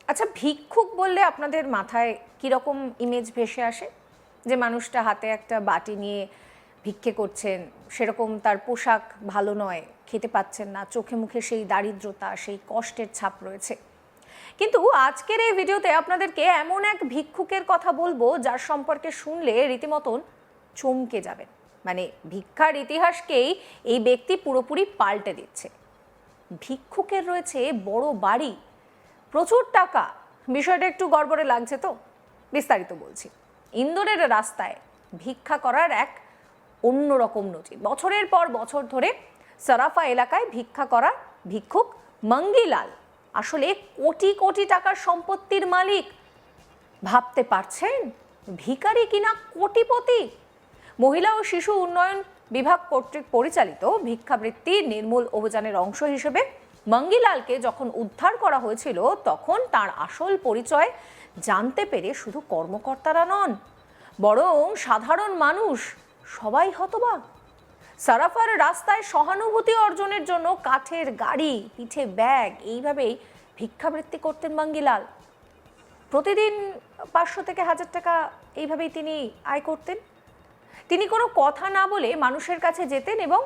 আচ্ছা, ভিক্ষুক বললে আপনাদের মাথায় কীরকম ইমেজ ভেসে আসে? যে মানুষটা হাতে একটা বাটি নিয়ে ভিক্ষে করছেন, সেরকম তার পোশাক ভালো নয়, খেতে পাচ্ছেন না, চোখে মুখে সেই দারিদ্রতা, সেই কষ্টের ছাপ রয়েছে। কিন্তু আজকের এই ভিডিওতে আপনাদেরকে এমন এক ভিক্ষুকের কথা বলবো যার সম্পর্কে শুনলে রীতিমতন চমকে যাবেন। মানে ভিক্ষার ইতিহাসকেই এই ব্যক্তি পুরোপুরি পাল্টে দিচ্ছে। ভিক্ষুকের রয়েছে বড় বাড়ি, প্রচুর টাকা। বিষয়টা একটু গড়বড়ে লাগছে তো? বিস্তারিত বলছি। ইন্দোরের রাস্তায় ভিক্ষা করার এক অন্যরকম নজির। বছরের পর বছর ধরে সারাফা এলাকায় ভিক্ষা করা ভিক্ষুক মঙ্গিলাল আসলে কোটি কোটি টাকার সম্পত্তির মালিক। ভাবতে পারছেন? ভিখারি কিনা কোটিপতি। মহিলা ও শিশু উন্নয়ন বিভাগ কর্তৃক পরিচালিত ভিক্ষাবৃত্তি নির্মূল অভিযানের অংশ হিসেবে মঙ্গিলালকে যখন উদ্ধার করা হয়েছিল, তখন তার আসল পরিচয় জানতে পেরে শুধু কর্মকর্তারা নন, বরং সাধারণ মানুষ সবাই হতবাক। সারাফার রাস্তায় সহানুভূতি অর্জনের জন্য কাঠের গাড়ি, পিঠে ব্যাগ, এইভাবেই ভিক্ষাবৃত্তি করতেন মঙ্গিলাল। প্রতিদিন 500 থেকে 1000 টাকা এইভাবেই তিনি আয় করতেন। তিনি কোনো কথা না বলে মানুষের কাছে যেতেন এবং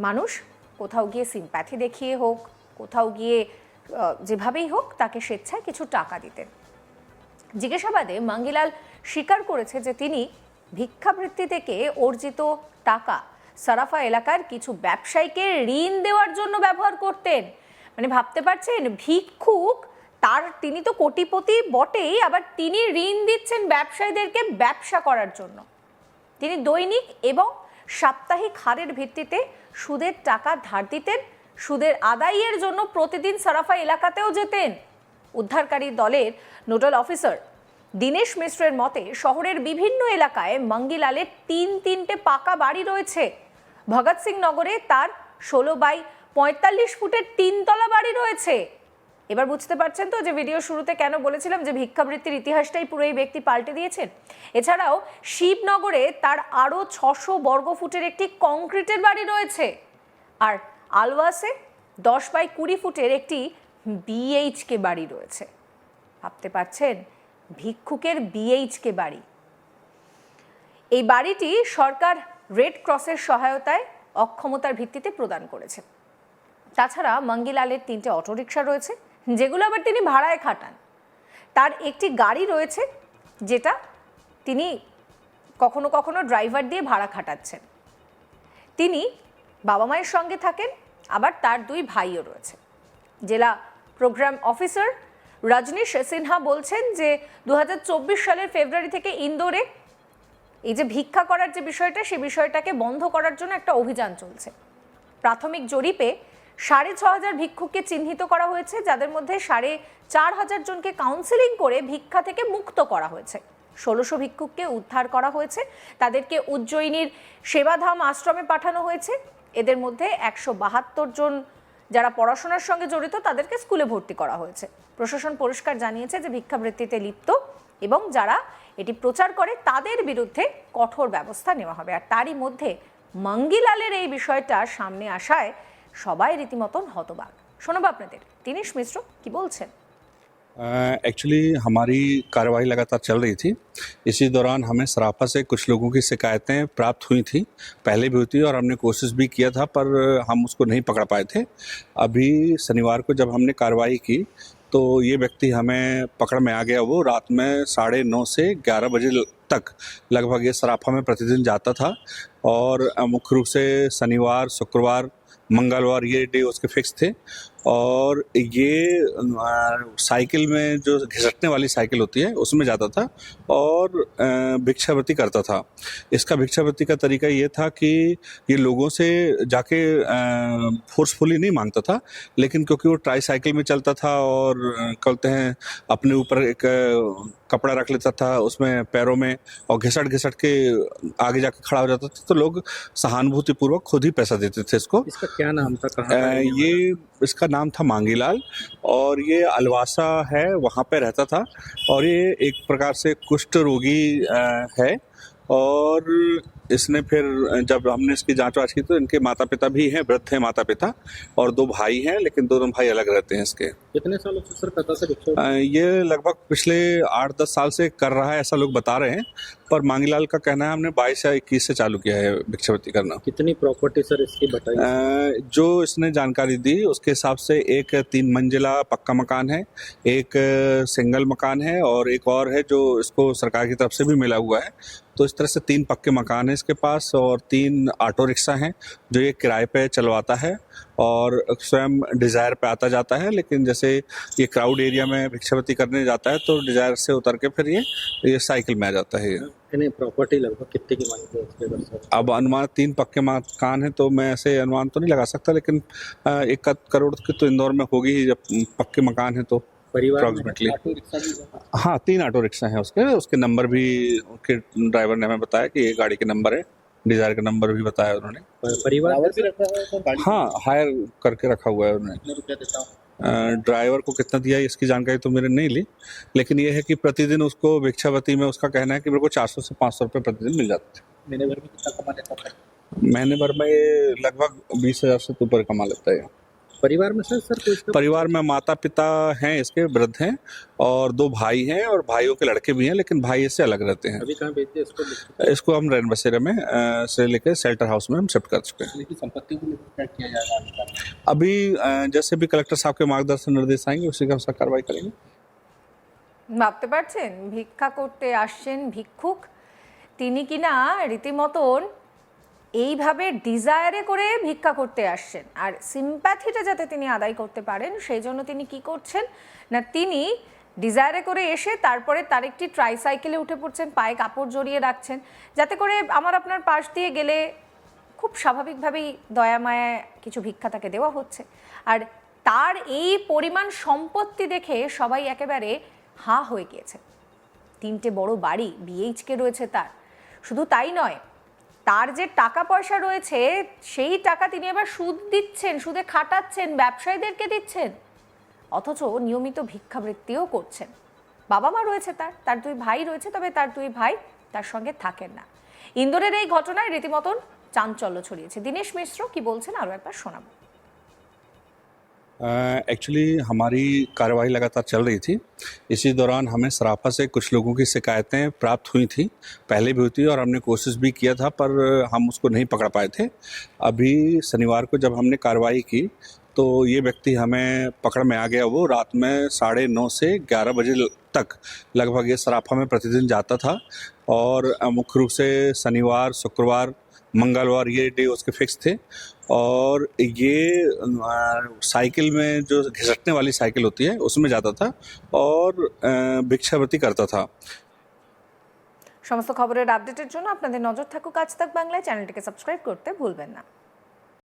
মানুষ কোথাও গিয়ে সিম্প্যাথি দেখিয়ে হোক, কোথাও গিয়ে যেভাবেই হোক তাকে স্বেচ্ছায় কিছু টাকা দিতেন। জিজ্ঞাসাবাদে মঙ্গিলাল স্বীকার করেছে যে তিনি ভিক্ষাবৃত্তি থেকে অর্জিত টাকা সারাফা এলাকার কিছু ব্যবসায়ীকে ঋণ দেওয়ার জন্য ব্যবহার করতেন। মানে ভাবতে পারছেন, ভিক্ষুক, তিনি তো কোটিপতি বটেই, আবার তিনি ঋণ দিচ্ছেন ব্যবসায়ীদেরকে ব্যবসা করার জন্য। তিনি দৈনিক এবং সাপ্তাহিক হারের ভিত্তিতে সুদের টাকা ধার দিতেন। সুদের আদায়ের জন্য প্রতিদিন সারাফা এলাকাতেও যেতেন। উদ্ধারকারী দলের নোডাল অফিসার দীনেশ মিশ্রের মতে, শহরের বিভিন্ন এলাকায় মঙ্গিলালের 3-3টে পাকা বাড়ি রয়েছে। ভগৎ সিং নগরে তার 16x45 ফুটের 3তলা বাড়ি রয়েছে। এবার বুঝতে পারছেন তো যে ভিডিও শুরুতে কেন বলেছিলাম যে ভিক্ষাবৃত্তির ইতিহাসটাই পুরো এই ব্যক্তি পাল্টে দিয়েছেন। এছাড়াও শিবনগরে তার আরও 600 বর্গফুটের একটি কংক্রিটের বাড়ি রয়েছে। আর আলওয়াসে 10x20 ফুটের একটি বিএইচকে বাড়ি রয়েছে। ভাবতে পারছেন, ভিক্ষুকের বিএইচকে বাড়ি। এই বাড়িটি সরকার রেড ক্রসের সহায়তায় অক্ষমতার ভিত্তিতে প্রদান করেছে। তাছাড়া মঙ্গিলালের 3টে অটোরিকশা রয়েছে, যেগুলো আবার তিনি ভাড়ায় খাটান। তার একটি গাড়ি রয়েছে, যেটা তিনি কখনো কখনো ড্রাইভার দিয়ে ভাড়া খাটাচ্ছেন। তিনি বাবা মায়ের সঙ্গে থাকেন, আবার তার 2 ভাইও রয়েছে। জেলা প্রোগ্রাম অফিসার রজনীশ সিনহা বলছেন যে 2024 সালের ফেব্রুয়ারি থেকে ইন্দোরে এই যে ভিক্ষা করার যে বিষয়টা, সেই বিষয়টাকে বন্ধ করার জন্য একটা অভিযান চলছে। প্রাথমিক জরিপে 6500 ভিক্ষুককে চিহ্নিত করা হয়েছে, যাদের মধ্যে 4500 জনকে কাউন্সেলিং করে ভিক্ষা থেকে মুক্ত করা হয়েছে। 1600 ভিক্ষুককে উদ্ধার করা হয়েছে, তাদেরকে উজ্জয়িনীর সেবাধাম আশ্রমে পাঠানো হয়েছে। এদের মধ্যে 172 জন যারা পড়াশোনার সঙ্গে জড়িত, তাদেরকে স্কুলে ভর্তি করা হয়েছে। প্রশাসন পরিষ্কার জানিয়েছে যে ভিক্ষাবৃত্তিতে লিপ্ত এবং যারা এটি প্রচার করে তাদের বিরুদ্ধে কঠোর ব্যবস্থা নেওয়া হবে। আর তারই মধ্যে মঙ্গিলালের এই বিষয়টা সামনে আসায় সবাই রীতিমতন হতবাক। শোনাবো আপনাদের দীনেশ মিশ্র কি বলছেন। एक्चुअली हमारी कार्रवाई लगातार चल रही थी। इसी दौरान हमें सराफा से कुछ लोगों की शिकायतें प्राप्त हुई थी, पहले भी हुई थी और हमने कोशिश भी किया था, पर हम उसको नहीं पकड़ पाए थे। अभी शनिवार को जब हमने कार्रवाई की तो ये व्यक्ति हमें पकड़ में आ गया। वो रात में 9:30 से 11 बजे तक लगभग ये सराफा में प्रतिदिन जाता था और मुख्य रूप से शनिवार, शुक्रवार, मंगलवार ये डे उसके फिक्स थे। और ये साइकिल में जो घिसटने वाली साइकिल होती है उसमें जाता था और भिक्षावृत्ति करता था। इसका भिक्षावृत्ति का तरीका ये था कि ये लोगों से जाके फोर्सफुली नहीं मांगता था, लेकिन क्योंकि वो ट्राई साइकिल में चलता था और कहते हैं अपने ऊपर एक कपड़ा रख लेता था उसमें पैरों में और घिसट घिसट के आगे जाके खड़ा हो जाता था, तो लोग सहानुभूतिपूर्वक खुद ही पैसा देते थे इसको। इसका क्या नाम था? कहाँ ये इसका नाम था मांगीलाल और ये अलवासा है, वहाँ पे रहता था। और ये एक प्रकार से कुष्ठ रोगी है और इसने फिर जब हमने इसकी जांच वाच की तो इनके माता पिता भी हैं, वृद्ध हैं माता पिता, और 2 भाई हैं, लेकिन दोनों भाई अलग रहते हैं इसके। कितने सालों से सर करता था भिक्षा? ये लगभग पिछले 8-10 साल से कर रहा है, ऐसा लोग बता रहे हैं, पर मांगीलाल का कहना है हमने 22 या 21 से चालू किया है भिक्षावृत्ति करना। कितनी प्रॉपर्टी सर इसकी बताइए? जो इसने जानकारी दी उसके हिसाब से एक 3 मंजिला पक्का मकान है, एक सिंगल मकान है, और एक और है जो इसको सरकार की तरफ से भी मिला हुआ है। तो इस तरह से 3 पक्के मकान है इसके पास, और 3 ऑटो रिक्शा हैं जो ये किराए पे चलवाता है, और स्वयं डिज़ायर पे आता जाता है। लेकिन जैसे ये क्राउड एरिया में भिक्षावृत्ति करने जाता है तो डिज़ायर से उतर के फिर ये साइकिल में आ जाता है। नहीं, प्रॉपर्टी लगभग कितने की मांगते हैं उसके घर से? अब अनुमान 3 पक्के मकान है तो मैं ऐसे अनुमान तो नहीं लगा सकता, लेकिन 1 करोड़ की तो इंदौर में होगी ही जब पक्के मकान है तो परिवार में approximately। ऑटो रिक्शा भी है? हाँ, 3 ऑटो रिक्शा हैं उसके नंबर भी उनके ड्राइवर ने हमें बताया कि ये गाड़ी के नंबर है, डिज़ायर का नंबर भी बताया उन्होंने। परिवार में भी रखा है तो गाड़ी हाँ, हायर करके रखा हुआ है उन्होंने। कितने रुपया देता हूँ? ड्राइवर को कितना दिया इसकी जानकारी तो मेरे नहीं ली, लेकिन ये है कि प्रतिदिन उसको भिक्षावृत्ति में उसका कहना है कि मेरे को 400 से 500 रुपये प्रतिदिन मिल जाते थे। महीने भर में कितना कमा लेता था? महीने भर में ये लगभग 20,000 से ऊपर कमा लेता है। परिवार में सर कोई इसका? परिवार में माता पिता हैं इसके, वृद्ध हैं, और 2 भाई हैं, और भाइयों के लड़के भी हैं, लेकिन भाई इससे अलग रहते हैं। अभी कहाँ भेजते हैं इसको? इसको हम रैन बसेरा में से लेकर शेल्टर हाउस में हम शिफ्ट कर चुके हैं। इसकी संपत्ति को लेकर क्या किया जाएगा? अभी जैसे भी कलेक्टर साहब के मार्गदर्शन निर्देश आएंगे उसी के अनुसार कार्रवाई करेंगे। ভাবতে পারছেন ভিক্ষা করতে আসছেন ভিক্ষুক, তিনি কিনা রীতিমতন এইভাবে ডিজায়ারে করে ভিক্ষা করতে আসছেন, আর সিম্প্যাথিটা যাতে তিনি আদায় করতে পারেন সেই জন্য তিনি কি করছেন না, তিনি ডিজায়ারে করে এসে তারপরে তার একটি ট্রাইসাইকেলে উঠে পড়ছেন, পায়ে কাপড় জড়িয়ে রাখছেন, যাতে করে আমার আপনার পাশ দিয়ে গেলে খুব স্বাভাবিকভাবেই দয়া মায়া কিছু ভিক্ষা তাকে দেওয়া হচ্ছে। আর তার এই পরিমাণ সম্পত্তি দেখে সবাই একেবারে হাঁ হয়ে গিয়েছে। 3টে বড় বাড়ি বিএইচকে রয়েছে তার, শুধু তাই নয়, তার যে টাকা পয়সা রয়েছে সেই টাকা তিনি আবার সুদ দিচ্ছেন, সুদে খাটাচ্ছেন, ব্যবসায়ীদেরকে দিচ্ছেন, অথচ নিয়মিত ভিক্ষাবৃত্তিও করছেন। বাবা মা রয়েছে তার 2 ভাই রয়েছে, তবে তার 2 ভাই তার সঙ্গে থাকেন না। ইন্দোরের এই ঘটনায় রীতিমতন চাঞ্চল্য ছড়িয়েছে। দীনেশ মিশ্র কি বলছেন আরও একবার শোনাবো। एक्चुअली हमारी कार्रवाई लगातार चल रही थी। इसी दौरान हमें सराफा से कुछ लोगों की शिकायतें प्राप्त हुई थी, पहले भी हुई थी, और हमने कोशिश भी किया था पर हम उसको नहीं पकड़ पाए थे। अभी शनिवार को जब हमने कार्रवाई की तो ये व्यक्ति हमें पकड़ में आ गया। वो रात में 9:30 से 11 बजे तक लगभग ये सराफा में प्रतिदिन जाता था, और मुख्य रूप से शनिवार, शुक्रवार, मंगलवार ये डे उसके फिक्स थे। और ये साइकिल में जो घिसटने वाली साइकिल होती है उसमें जाता था और भिक्षावृत्ति करता था। সমস্ত খবরের আপডেটের জন্য আপনাদের নজর থাকুক আজ তাক বাংলায়। চ্যানেলটিকে সাবস্ক্রাইব করতে ভুলবেন না।